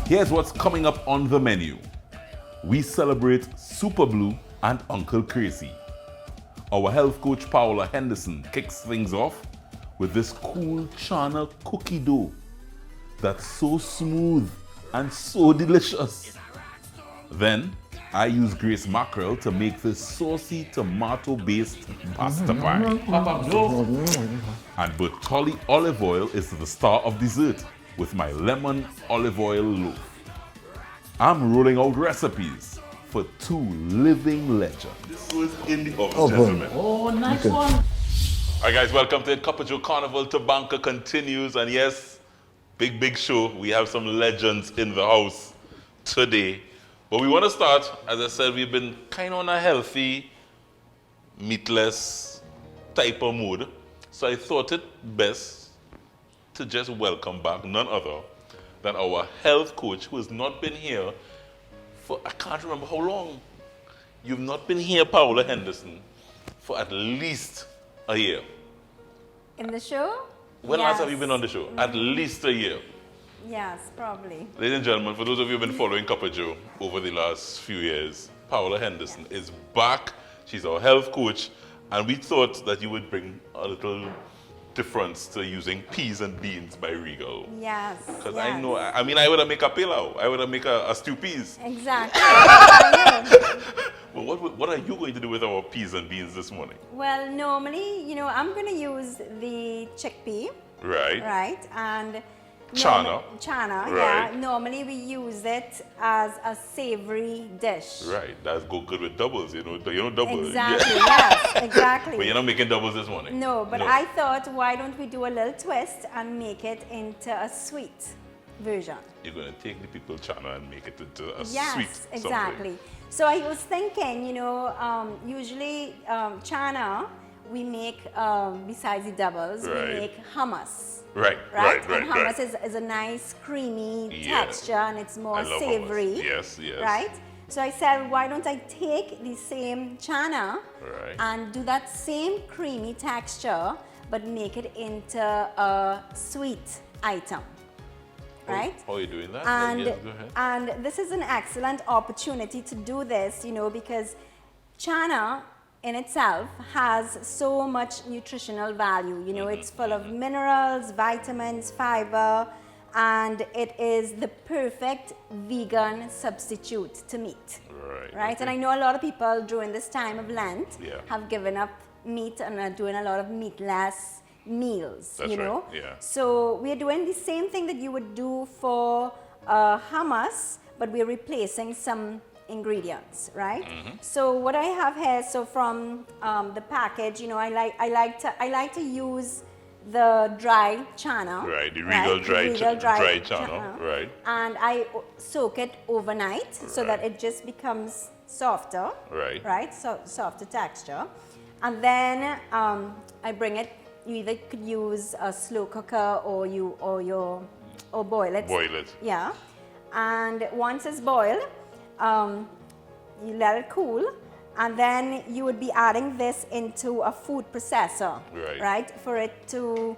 Here's what's coming up on the menu. We celebrate SUPERBLUE and Uncle Crazy. Our health coach Paola Henderson kicks things off with this cool Channa Cookie Dough that's so smooth and so delicious. Then I use Baked Mackerel to make this saucy tomato-based pasta pie. And Lemon Olive Oil is the star of dessert with my Lemon Olive Oil Loaf. I'm rolling out recipes for two living legends. This was in the oven, gentlemen. Oh, nice one. All right, guys, welcome to the Cup of Joe Carnival. Tabanka continues, and yes, big show. We have some legends in the house today. But we want to start, as I said, we've been kind of on a healthy, meatless type of mood. So I thought it best to just welcome back none other than our health coach who has not been here for, I can't remember how long. You've not been here, Paola Henderson, for at least a year. In the show? When last have you been on the show? At least a year. Yes, probably. Ladies and gentlemen, for those of you who have been following Cup of Joe over the last few years, Paola Henderson is back. She's our health coach, and we thought that you would bring a little difference to using peas and beans by Regal. Yes. Because yes. I know, I mean, I would have make a pilau. I would have make a stew peas. Exactly. I know. But what are you going to do with our peas and beans this morning? Well, normally, I'm going to use the chickpea. Right. Right. And Channa. Channa, Right. yeah. Normally we use it as a savory dish. Right. That's good with doubles, doubles. Exactly, Yeah. yes, exactly. But you're not making doubles this morning? No, but I thought, why don't we do a little twist and make it into a sweet version? You're going to take the people Channa and make it into a sweet Yes, something. exactly. So I was thinking, usually Channa, we make, besides the doubles, Right. we make hummus. Right. And hummus is a nice creamy texture and it's more I love savory. hummus. Yes. Right? So I said, why don't I take the same Channa and do that same creamy texture, but make it into a sweet item. Right? How are you doing that? And, yes, go ahead. and this is an excellent opportunity to do this, because Channa in itself has so much nutritional value. It's full of minerals, vitamins, fiber, and it is the perfect vegan substitute to meat. Right? Okay. And I know a lot of people during this time of Lent Yeah. have given up meat and are doing a lot of meatless meals, That's right, yeah. So we're doing the same thing that you would do for hummus, but we're replacing some ingredients, right? So what I have here, so from the package, I like to use the dry Channa. Right, the Regal dry Channa, right. And I soak it overnight so that it just becomes softer. Right. So softer texture. And then I bring it. You either could use a slow cooker or boil it. Boil it. Yeah. And once it's boiled, you let it cool, and then you would be adding this into a food processor, right? For it to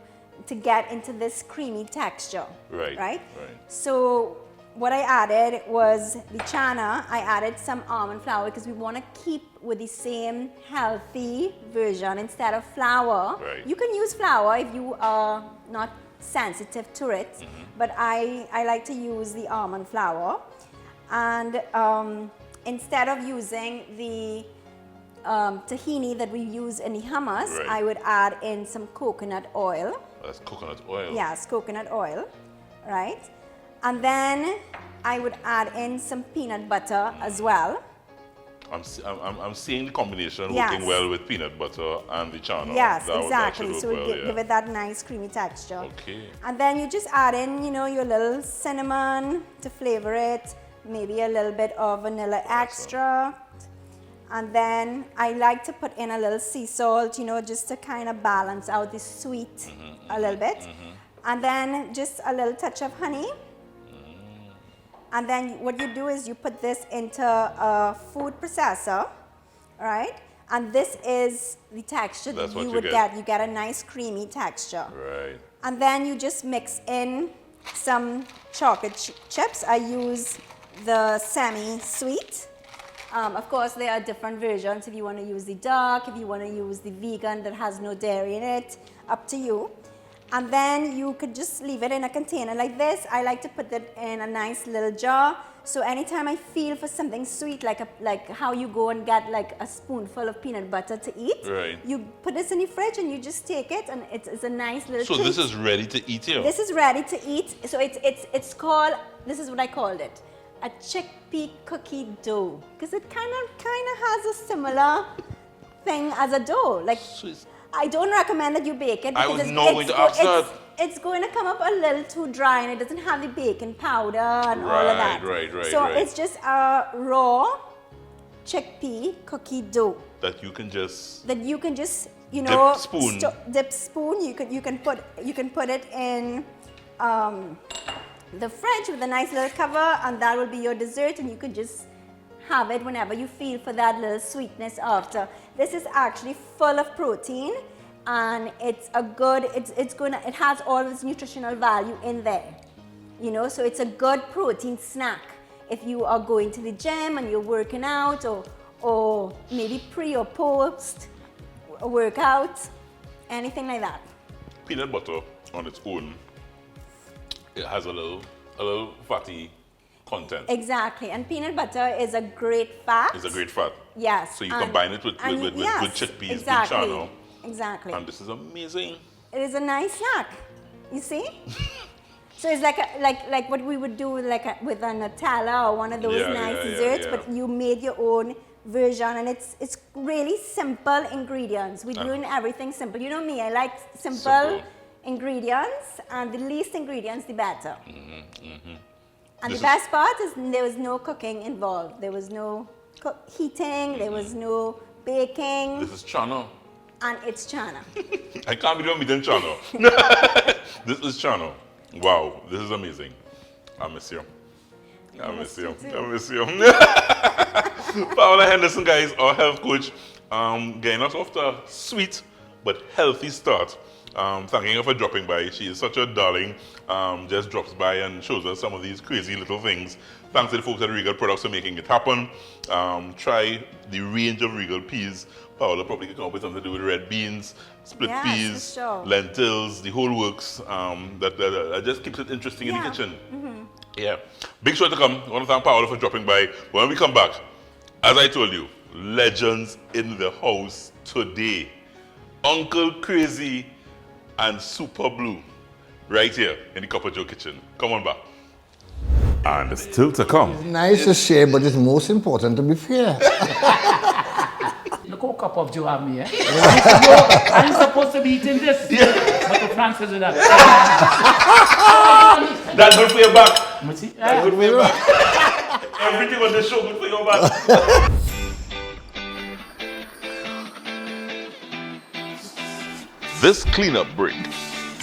get into this creamy texture, right? So what I added was the Channa. I added some almond flour because we want to keep with the same healthy version instead of flour. You can use flour if you are not sensitive to it, but I like to use the almond flour. And instead of using the tahini that we use in the hummus, I would add in some coconut oil. That's coconut oil. Yes, coconut oil, right? And then I would add in some peanut butter as well. I'm seeing the combination working well with peanut butter and the Channa. Yes, that exactly. So give it that nice creamy texture. Okay. And then you just add in, your little cinnamon to flavor it, maybe a little bit of vanilla extract. And then I like to put in a little sea salt, just to kind of balance out the sweet a little bit. And then just a little touch of honey. And then what you do is you put this into a food processor, right? And this is the texture that you would get. You get a nice creamy texture. Right. And then you just mix in some chocolate chips. I use the semi-sweet. Of course, there are different versions. If you want to use the dark, if you want to use the vegan that has no dairy in it, up to you. And then you could just leave it in a container like this. I like to put it in a nice little jar. So anytime I feel for something sweet, like how you go and get like a spoonful of peanut butter to eat, you put this in the fridge and you just take it, and it's a nice little treat. This is ready to eat here? This is ready to eat. So it's called, this is what I called it, a chickpea cookie dough, because it kind of has a similar thing as a dough. Like, I don't recommend that you bake it. I was not going to ask that. It's going to come up a little too dry, and it doesn't have the baking powder and all of that. So it's just a raw chickpea cookie dough. That you can just. You know, dip spoon. You can put it in the fridge with a nice little cover, and that will be your dessert, and you can just have it whenever you feel for that little sweetness after. This is actually full of protein, and it has all its nutritional value in there. You know, so it's a good protein snack if you are going to the gym and you're working out, or maybe pre or post a workout, anything like that. Peanut butter on its own, it has a little fatty content. Exactly, and peanut butter is a great fat. It's a great fat. Yes. So you combine it with good chickpeas, exactly, good channel. Exactly. And this is amazing. It is a nice snack. You see? So it's like what we would do with a Nutella or one of those desserts, but you made your own version, and it's really simple ingredients. We're doing everything simple. You know me, I like simple ingredients, and the least ingredients, the better. And the best part is there was no cooking involved. There was no heating, there was no baking. This is Channa. And it's Channa. I can't believe I'm eating Channa. This is Channa. Wow, this is amazing. I miss you. I miss you. Paola Henderson, guys, our health coach, getting us off to a sweet but healthy start. Thanking her for dropping by. She is such a darling. Just drops by and shows us some of these crazy little things. Thanks to the folks at Regal Products for making it happen. Try the range of Regal peas. Paola probably could come up with something to do with red beans, split peas, lentils, the whole works. That just keeps it interesting in the kitchen. Yeah. Big show to come. I want to thank Paola for dropping by. When we come back, as I told you, legends in the house today. Uncle Crazy and SUPERBLUE, right here in the Copper Joe kitchen. Come on back. And still to come. It's nice to share, but it's most important to be fair. Look how cup of Joe have me, eh? I'm supposed to be eating this. But the Francis is that. That's good for your back. That's good for your back. Everything on the show good for your back. This cleanup break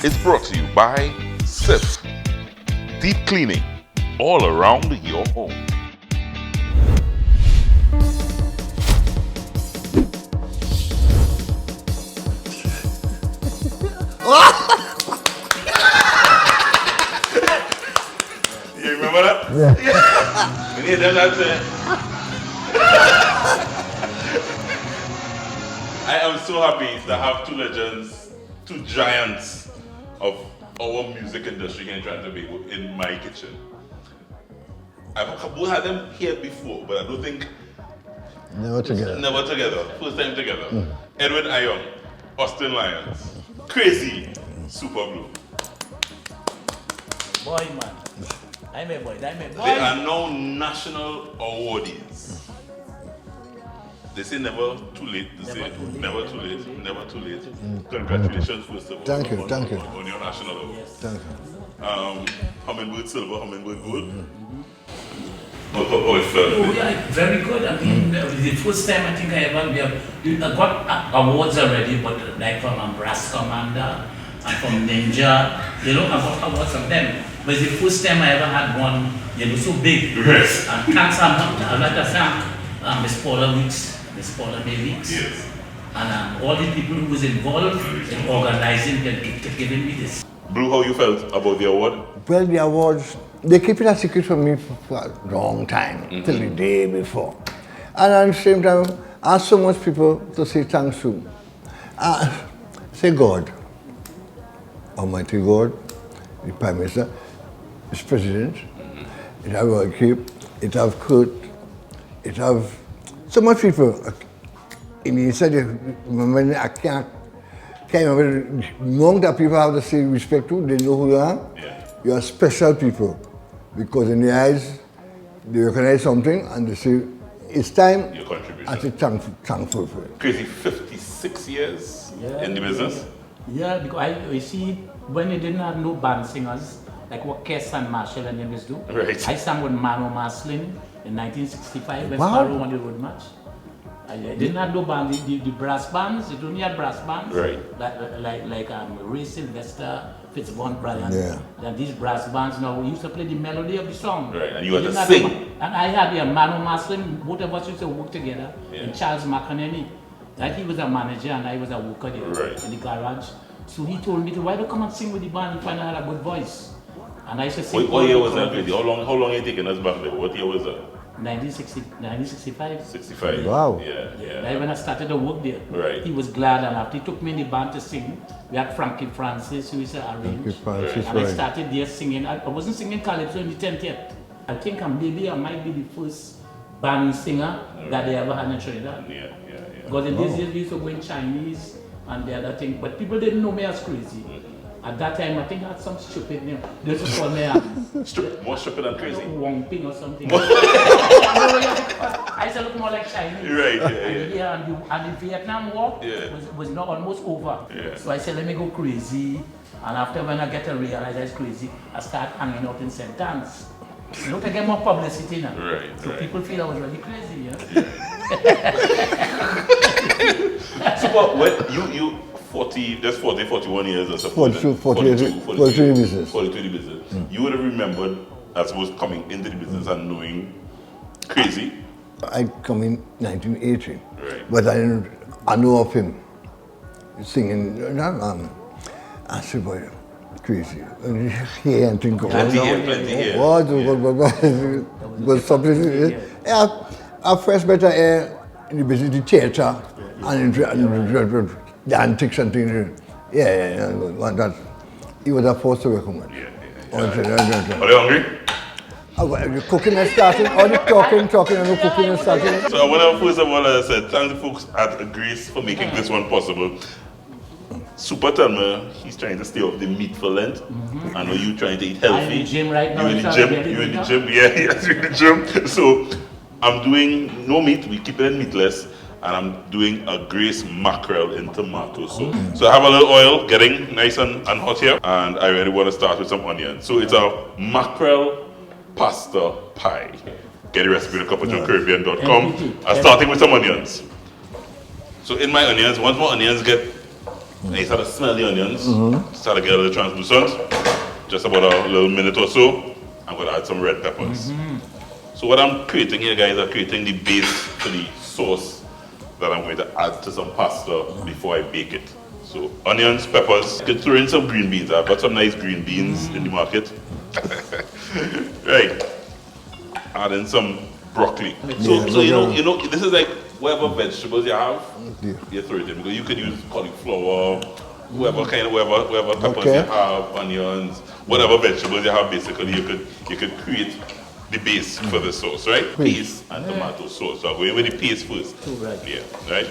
is brought to you by SIF. Deep cleaning all around your home. You remember that? Yeah. You need that. I am so happy to have two legends, two giants of our music industry here in Trinidad and Tobago in my kitchen. I've both had them here before, but I don't think... Never together. Never together. First time together. Edwin Ayoung, Austin Lyons, Crazy, SUPERBLUE. Boy, man. I'm a boy. They are now national awardees. They say never too late. Never too late. Congratulations, first of all. Thank you. On your national award. Thank you. Hummingbird silver, hummingbird gold. How it felt? Oh, yeah, very good. I mean, the first time I think I ever got awards already, but like from Brass Commander and from Ninja, I got awards from them. But it's the first time I ever had one, so big. Yes. And I'd like to thank Miss Paula Weeks, Miss Paula May Weeks, yes, and all the people who was involved in organizing and giving me this. Blue, how you felt about the award? Well, the awards, they keep it a secret from me for a long time, till the day before. And at the same time, I ask so much people to say thanks to. Say God, Almighty God, the Prime Minister, his President, it have Roy Cape, it have Kurt, it have so much people. In the inside, remember, I can't remember, among that people have to say respect to, they know who you are. Yeah. You are special people. Because in their eyes, they recognize something and they say, it's time. Your contribution. I say thankful for it. Crazy 56 years in the business? Yeah, because you see, when they didn't have no band singers, like what Kess and Marshall and them used to do, Right. I sang with Mano Maslin in 1965 when Wow. Sparrow won the road match. I didn't have no band, the brass bands, it only had brass bands. Right. Like Ray Sylvester, Fitzbond Bryant. Yeah. And these brass bands now used to play the melody of the song. Right, and you had to Didn't have sing. And I had Mano Maslin, both of us used to work together, Yeah. and Charles McConnelly. Like he was a manager and I was a worker there Right. in the garage. So he told me, why don't come and sing with the band if I had a good voice? And I said, sing. What year was that, Crazy? How long are you taking us back there? What year was that? 1965. 65. Wow. Yeah. Like when I started to work there, Right. he was glad, and after he took me in the band to sing, we had Frankie Francis who used to arrange. Francis, And I right. started there singing. I wasn't singing Calypso in the tent yet. I think I might be the first band singer that they ever had in Trinidad. Yeah. Because in these days we used to go in Chinese and the other thing, but people didn't know me as Crazy. At that time, I think I had some stupid name. They used to call me More stupid than Crazy. Wong Ping or something. I used to look more like Chinese. Right, And the Vietnam War was not almost over. Yeah. So I said, let me go Crazy. And after when I get to realize I was Crazy, I start hanging out in St. Anne's. You know, to get more publicity now. Right, So right. people feel I was really crazy, yeah? So what you 41 years or something. 42 in business. 42 in the business. You would have remembered, I suppose, coming into the business and knowing Crazy. I come in 1980, Right. but I know of him singing. I said, boy, Crazy. Here and think of Plenty here. What was something? Yeah, I first met her in the business, the theatre, and the antics and things. Yeah, that. He was a force to recommend. Are they hungry? The cooking is starting, all the talking, and the cooking is starting. So I want to first of all, as I said, thank the folks at Grace for making this one possible. Super tell me he's trying to stay off the meat for Lent. I know you trying to eat healthy. I'm in the gym right now. You in the gym? You in the gym? Yeah, yes, you're in the gym. So I'm doing no meat. We keep it meatless. And I'm doing a Grace mackerel in tomato soup. So I have a little oil getting nice and hot here. And I really want to start with some onions. So it's a mackerel pasta pie. Get the recipe at cupofjoecaribbean.com. I'm starting with some onions. So in my onions, once my onions get, I start to smell the onions, start to get a little translucent, just about a little minute or so, I'm going to add some red peppers. So what I'm creating here, guys, I'm creating the base for the sauce that I'm going to add to some pasta before I bake it. So onions, peppers, you can throw in some green beans. I've got some nice green beans in the market. Right. Add in some broccoli. So you know, this is like whatever vegetables you have, you throw it in. Because you could use cauliflower, whatever peppers you have, onions, whatever vegetables you have. Basically, you could create the base for the sauce, right? Paste and tomato sauce. So I'm going with the paste first. Right. Yeah, right.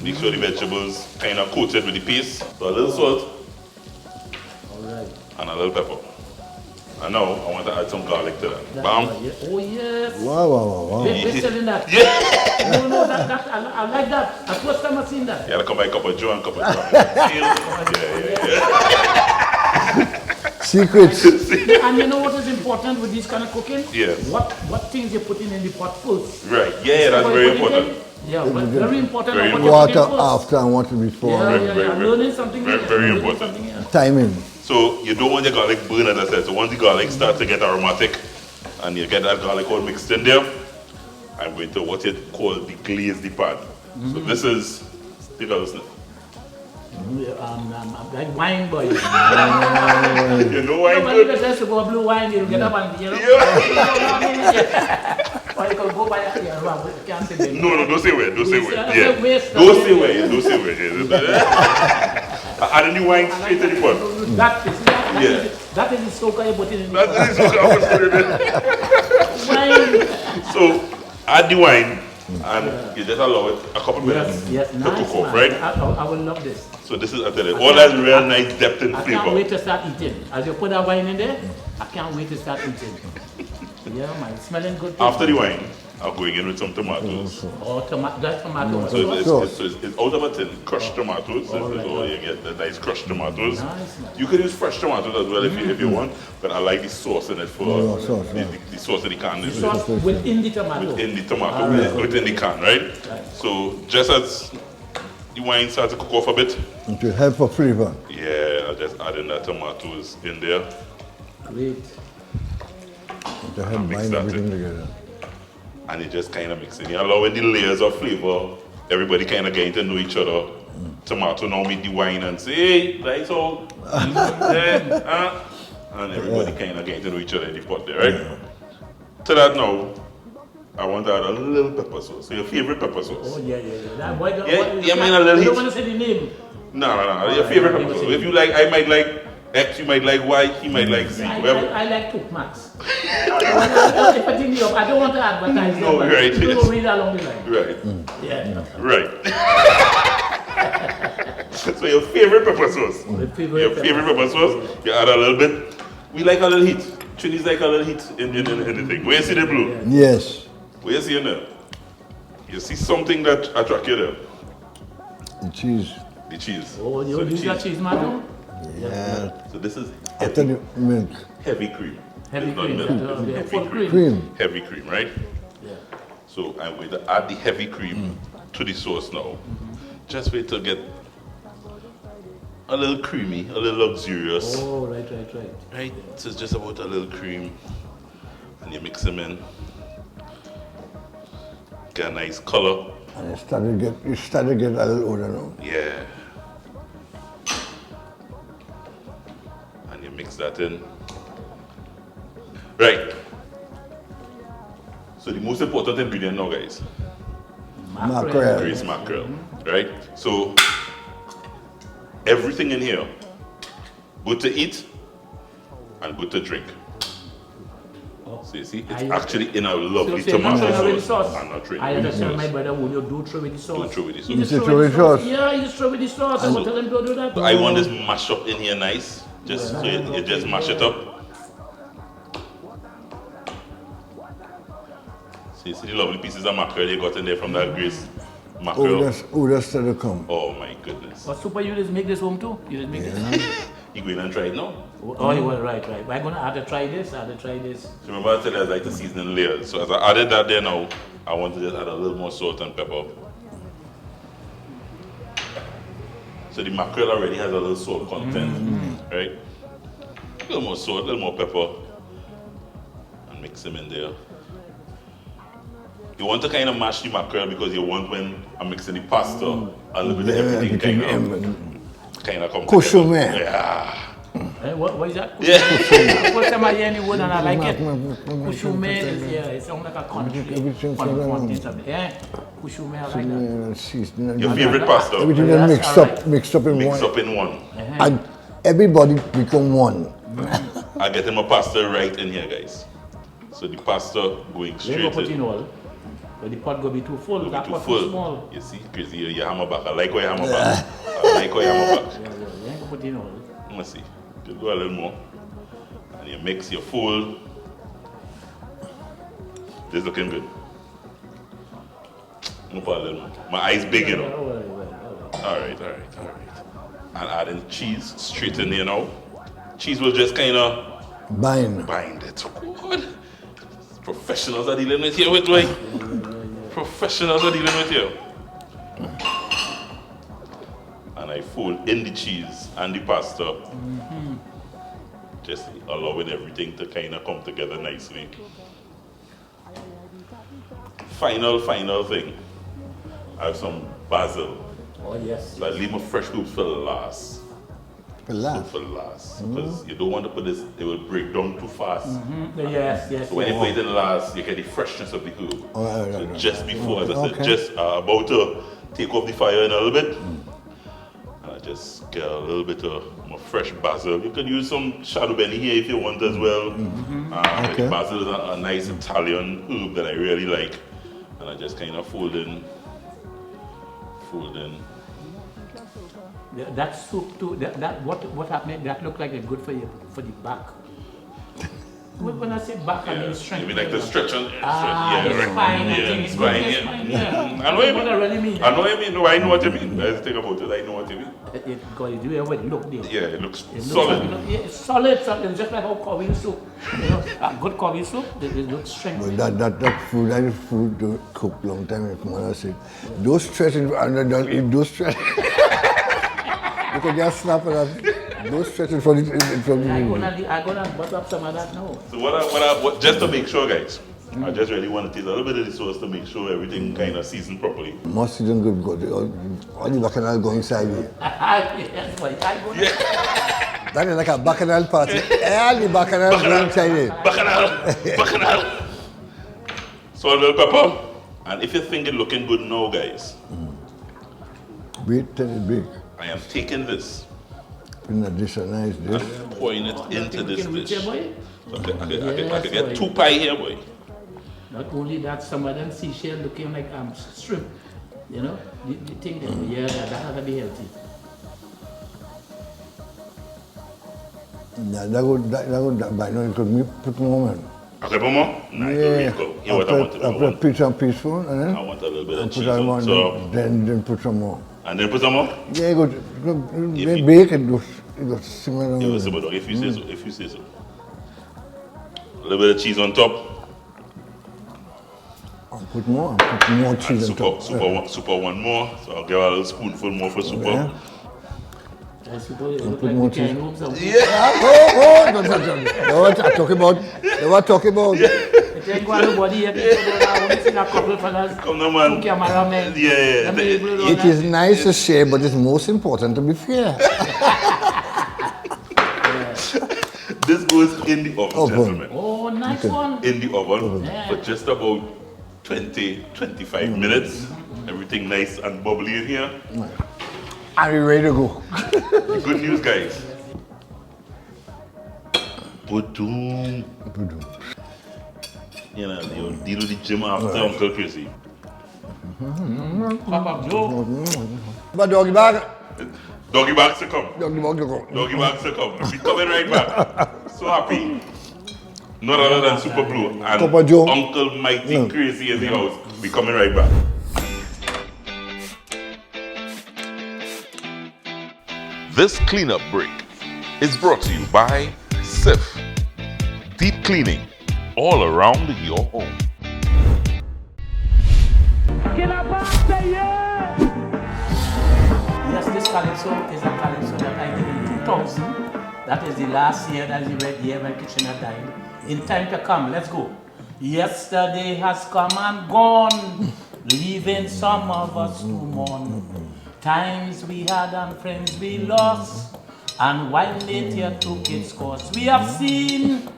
Make sure the vegetables kind of coated with the paste. So a little salt. Alright. And a little pepper. And now I want to add some garlic to that. Bam. Oh yes. Wow. We're selling that. Yeah. No, that I like that. That's the first time I've seen that. Yeah, come by a cup of Joe and cup of Joe. Yeah. Secrets. And you know what is important with this kind of cooking? Yes. What things you're putting in the pot first. Right. Yeah, that's very important. Yeah, very important. Very what Water you're putting first. after and water before. Yeah. I'm learning something very, here. very Learning important. something here. Timing. So you don't want your garlic burn, as I said. So once the garlic starts to get aromatic and you get that garlic all mixed in there, I'm going to what you call the glaze the pan. So this is, take a listen. like wine boy. You know wine When good? you just go blue wine, you'll get up and you know. Or you can go by a can't say that. No, don't say where, don't say where. Yeah, Yeah. waste Don't of say it. where, don't say where. Add the new wine straight to the pot. That is the soaker you put in the That is what I was putting in. wine. So, add the wine and you just allow it a couple minutes Yes, to nice, cook off, man. right? I will love this. So this is, I tell you, all that real nice depth and I can't flavor. wait to start eating. As you put that wine in there, I can't wait to start eating. Yeah, man, it's smelling good. After the wine, I'm going in with some tomatoes. Oh, that's tomato. So it's out of a tin, crushed tomatoes. So you get the nice crushed tomatoes. Nice, man. You can use fresh tomatoes as well if you want, but I like the sauce in it for the sauce in the can. The sauce within the tomato. Within the tomato, within the can, right? So just as the wine starts to cook off a bit, It will help for flavor. yeah, I just add in the tomatoes in there. Great. To help Mix bind that everything in. together. And you just kind of mix it. You're allowing the layers of flavor. Everybody kind of getting to know each other. Tomato now meet the wine and say, hey, that's all. And everybody kind of getting to know each other in the pot there, right? To that now, I want to add a little pepper sauce. So your favorite pepper sauce. Oh, yeah. That boy, Yeah, man, a little you hit. don't want to say the name. No. Your favorite pepper sauce. If you like, I might like X, you might like Y, he might like Z, whatever. I like Cook Max. I don't want to advertise No, them, right, but you yes. go read along the line. Right. Yeah. Right. So your favorite pepper sauce. My Your favorite pepper sauce, you add a little bit. We like a little heat. Chili's like a little heat in anything. Where you see the blue? Yes. Where you see in there? You see something that attract you there? The cheese. The cheese. Oh, you So the use that cheese, madam? Yeah. So this is After the milk. heavy cream. Heavy It's not cream. milk, it's Yeah, heavy full cream. Cream. Heavy cream, right? Yeah. So I'm going to add the heavy cream to the sauce now. Just wait to get a little creamy, a little luxurious. Oh, right. Right? So it's just about a little cream. And you mix them in. Get a nice color. And it started to get a little older now. Yeah. And you mix that in. Right. So the most important ingredient now, guys, Mackerel. grease mackerel. Right? So everything in here, good to eat and good to drink. So you see, it's actually in a lovely tomato sauce and not drink. I understand my brother, would you do throw with the sauce? Don't throw with the You sauce. just You throw throw with with the sauce. sauce. Yeah, you just throw with the sauce. I will tell him to do that. So I want this mashed up in here nice. Just so you just mash it up. See the lovely pieces of mackerel you got in there from that grease mackerel. Odor started to come. Oh my goodness. But Super, you just make this home too? You just make this? You go in and try it now. Oh, you were right. But I'm going to have to try this. So remember I said I like the seasoning layers. So as I added that there now, I want to just add a little more salt and pepper. So the mackerel already has a little salt content, right? A little more salt, a little more pepper, and mix them in there. You want to kind of mash the mackerel because you want when I'm mixing the pasta, a little bit of everything kind of come Kusume. together. Yeah. What is that? Yeah. First time I hear any word and I like it. Kushume is, it sounds like a country. Yeah, Kushume, I like that. Your favorite pasta? Everything Yes, mixed alright. mixed up in Mix one. up in one. And everybody become one. I get him a pasta right in here, guys. So the pasta going You straight go put in in. all. But the pot go be too full. It'll That be too pot too full. small. You see, crazy, you hammer back. I like how you hammer back. I like how you hammer back. Yeah, you ain't go put in all. Let me see. Just go a little more. And you mix your full. This looking good. I'm gonna put a little more. My eyes big, you know. Alright. And adding cheese straight in here now. Cheese will just kind of Bind. bind it. Good. Professionals are dealing with here with like. Professionals are dealing with here. And I fold in the cheese and the pasta. Just allowing everything to kind of come together nicely. Final thing. I have some basil. Oh, yes. So I leave my fresh herbs for last. For last. For last. Because you don't want to put this, it will break down too fast. Yes, yes. So when you put it in last, you get the freshness of the herb. So just before, as I said, just about to take off the fire in a little bit. And I just get a little bit of my fresh basil. You can use some shadow benny here if you want as well. Basil is a nice Italian herb that I really like. And I just kind of fold in. That soup too, what happened, that looked like it good for you, for the back. When I say back, I mean strength. You mean like the stretch on spine, I know what you mean. I know what you mean. No, I know what you mean. That's the thing about it. I know what you mean. Because you do it look there. Yeah, it looks solid. It's solid, it's just like how Korean soup. A good Korean soup, it looks strength. That food don't cook long time, if mother said. Those stretching, and don't eat those stretching. Because just snap it up. Those stretching from the I'm gonna butter up some of that now. So what just to make sure, guys, I just really want to taste a little bit of the sauce to make sure everything kind of seasoned properly. Must season good. All the bacchanal go inside here. That is like a bacchanal party. All the bacchanal go inside here. Bacchanal. Salt, bell pepper. And if you think it's looking good now, guys, Wait till it big. I am taking this. In a dish, a nice dish. And pouring it into this dish. So I could get 2 pie here, boy. Not only that, some of them seashell looking like shrimp. You know, you think that, that has to be healthy. Yeah, that would by now you could put more man. Okay, put more? Nice. Yeah. Here what I want to do. After peach and peaceful, and then I want a little bit of put cheese that on top. then put some more. And then put some more? Yeah, good. Bake it goes simmer down. It will simmer down, if you say so. A little bit of cheese on top. And put more cheese on top. Super one more. So I'll give a little spoonful more for super. Yeah. I suppose it looks Put like more the cheese. can hoops of No, what I'm talking about. They were talking about. Come on, man. Yeah. It is nice to share, but it's most important to be fair. This goes in the oven, gentlemen. Oh, nice one. In the oven for just about 20-25 minutes. Everything nice and bubbly in here. Are we ready to go? Good news, guys. Budum. You know, they'll deal with the gym after Uncle Chrissy. Papa Joe. But doggy bag. Doggy bags to come. Doggy bag to go. Doggy bags to come. We're coming right back. So happy. None other than SUPERBLUE and Papa Joe. Uncle Mighty Crazy in the house. We're coming right back. This cleanup break is brought to you by SIF. Deep cleaning all around your home. Yes, this calypso is a calypso that I did in 2000. That is the last year that you read here when Kitchener died. In time to come, let's go. Yesterday has come and gone, leaving some of us to mourn. Times we had and friends we lost, and while later took its course. We have seen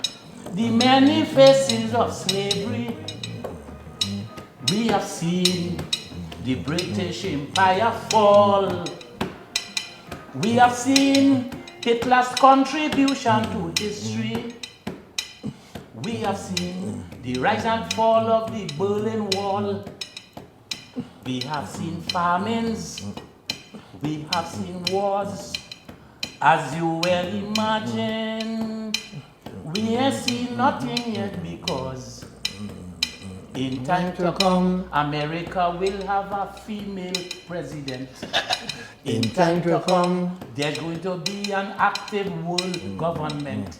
the many faces of slavery. We have seen the British Empire fall. We have seen Hitler's contribution to history. We have seen the rise and fall of the Berlin Wall. We have seen famines. We have seen wars. As you well imagine, we ain't seen nothing yet because in time to come, America will have a female president. In time to come, there's going to be an active world government.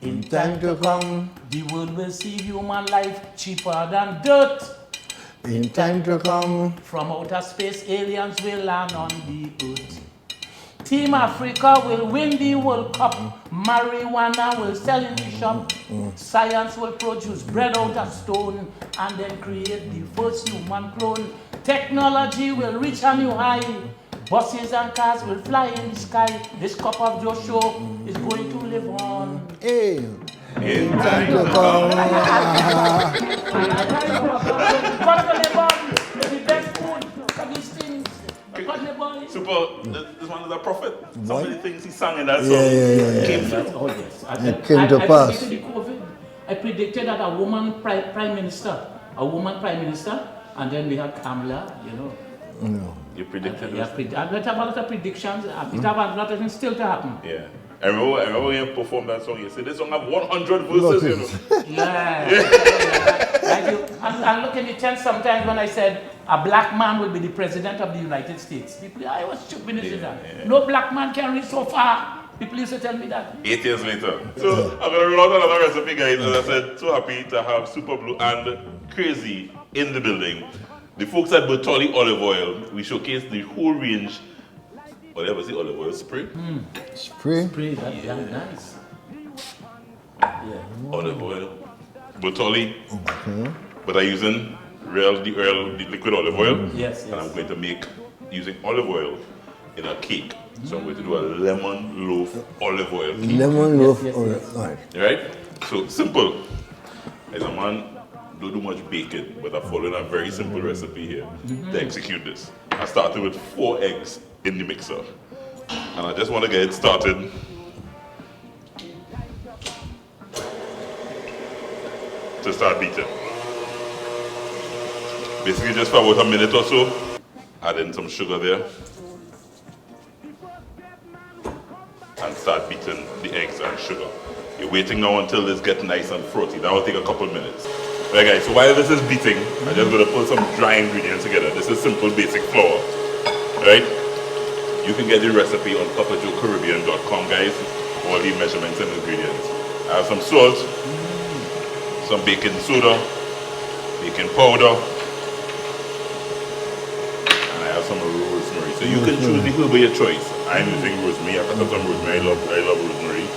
In time to come, the world will see human life cheaper than dirt. In time to come, from outer space, aliens will land on the earth. Team Africa will win the World Cup. Marijuana will sell in the shop. Science will produce bread out of stone and then create the first human clone. Technology will reach a new high. Buses and cars will fly in the sky. This cup of Joe show is going to live on. Hey, in time to come. The best food for these things. Super, this one is a prophet. So many things he sang in that song. Yeah. Came through. Oh, yes. It came to pass. I predicted that a woman prime minister, and then we had Kamala, you know. No. You predicted Yeah, this? I have a lot of predictions. It have a lot of things still to happen. Yeah. I remember when you performed that song, you said this song have 100 verses, you know. Yeah. And look in the tent sometimes when I said a black man will be the president of the United States. People, I was stupid in that. Yeah. No black man can reach so far. People used to tell me that. 8 years later. So I'm gonna roll out another recipe, guys. As I said, so happy to have SUPERBLUE and Crazy in the building. The folks at Bertolli Olive Oil, we showcase the whole range. Whatever, see olive oil spray? Spray. Pretty, that's nice. Yeah. Olive oil. Bertolli. But I'm using the liquid olive oil. Yes. And I'm going to make using olive oil in a cake. So I'm going to do a lemon loaf olive oil cake. Lemon loaf. yes. Right. Right? So simple. As a man, don't do much baking, but I'm following a very simple recipe here to execute this. I started with 4 eggs in the mixer. And I just want to get it started. To start beating. Basically just for about a minute or so, add in some sugar there. And start beating the eggs and sugar. You're waiting now until this gets nice and frothy. That will take a couple minutes. Right guys, so while this is beating, I'm just going to put some dry ingredients together. This is simple basic flour. Right? You can get the recipe on papajoecaribbean.com, guys. All the measurements and ingredients. I have some salt, some baking soda, baking powder, and I have some rosemary. So you can choose the herb of your choice. I'm using rosemary. I cut up some rosemary. I love rosemary.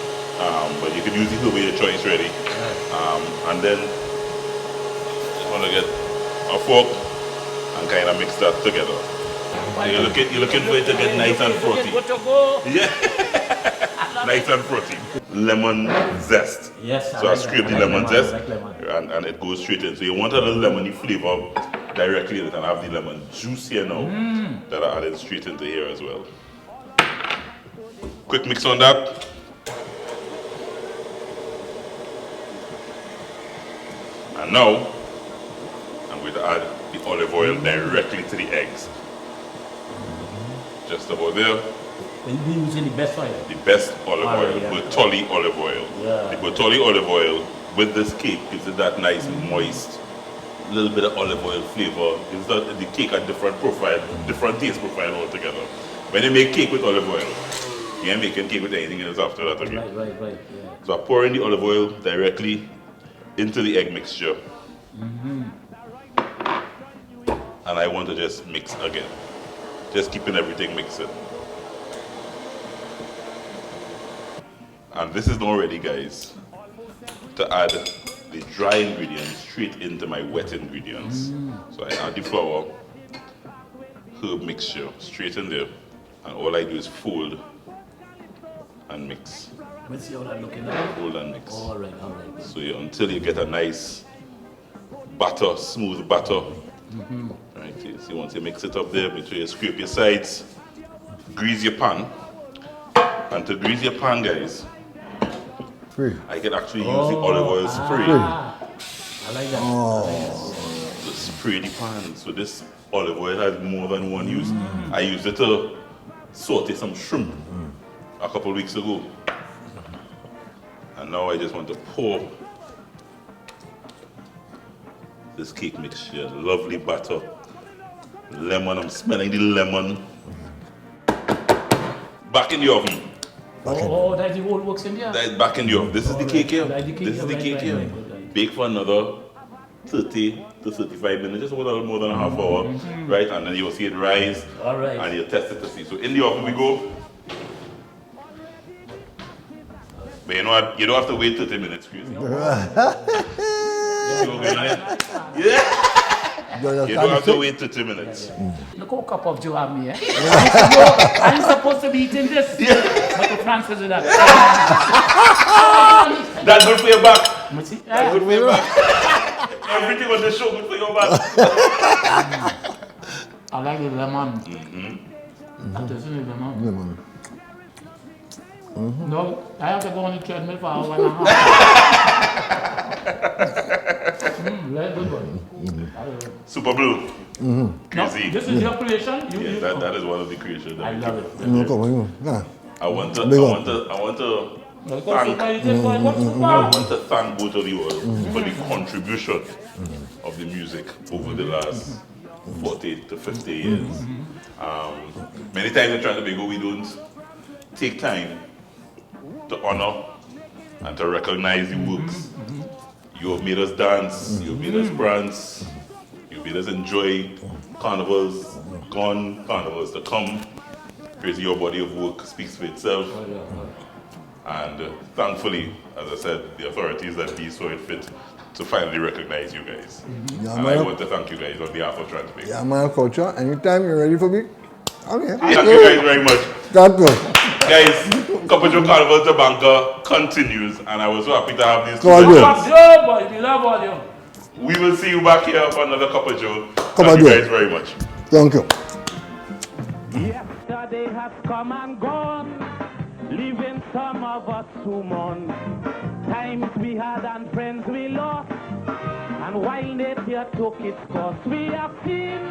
But you can use the herb of your choice, really. And then I'm gonna get a fork and kind of mix that together. So you're looking for it to get nice and frothy. Yeah. Nice and frothy. Lemon zest. Yes. So I scrape the lemon zest lemon. and it goes straight in. So you want a little lemony flavor directly in it, and I have the lemon juice here now that I added straight into here as well. Quick mix on that. And now I'm going to add the olive oil directly to the eggs. Just about there. We'll be using the best oil. The best olive oil, yeah. Bertolli olive oil. Yeah. The Bertolli olive oil with this cake gives it that nice, moist, little bit of olive oil flavor. Gives the cake a different profile, different taste profile altogether. When you make cake with olive oil, you ain't making cake with anything else after that again. Right. Yeah. So I pour in the olive oil directly into the egg mixture. And I want to just mix again. Just keeping everything mixing. And this is now ready, guys, to add the dry ingredients straight into my wet ingredients. So I add the flour, herb mixture straight in there, and all I do is fold and mix. Let's see how that looking like. Fold and mix. All right. So until you get a nice batter, smooth batter. Right, so once you mix it up there, make sure you scrape your sides, grease your pan. And to grease your pan, guys, I can actually use the olive oil spray. I like that. To spray the pan. So this olive oil has more than one use. I used it to saute some shrimp a couple weeks ago. And now I just want to pour this cake mixture, lovely batter, lemon, I'm smelling the lemon. Back in the oven. Oh, that's the whole works in there. That is back in the oven. This is the cake here. This is the cake here. Right. Bake for another 30 to 35 minutes, just about a little more than a half hour, right? And then you'll see it rise, All right. and you'll test it to see. So in the oven we go. But you know what? You don't have to wait 30 minutes, crazy. Yeah. You don't have to wait 30 minutes. Look how cup of Joe have me, eh? I'm supposed to be eating this. But the Francis with that. That's good for your back. See? That's good for your back. Everything on the show good for your back. I like the lemon. That isn't the lemon. No, I have to go on the treadmill for an hour and a half. Very good one. Super Blue. Crazy. No, this is your creation. That is one of the creations. I love it. I want to thank both of you all for the contribution of the music over the last 40 to 50 years. Many times in Trinidad and Tobago we don't take time to honor and to recognize the works. You have made us dance, you have made us prance, you have made us enjoy carnivals, gone, carnivals to come. Crazy, your body of work speaks for itself. And thankfully, as I said, the authorities that be saw it fit to finally recognize you guys. And I want to thank you guys on behalf of Trinidad and Tobago. Yeah, man, culture. Anytime you're ready for me, I'm here. Thank you guys very much. That's good. Guys, Capajo Carnival to Banker continues, and I was so happy to have these two. Go legends. Joe, boy, we love all you. We will see you back here for another Capajo. Thank you guys very much. Thank you. Yesterday has come and gone, leaving some of us to mourn. Times we had and friends we lost, and while nature took its course, we have seen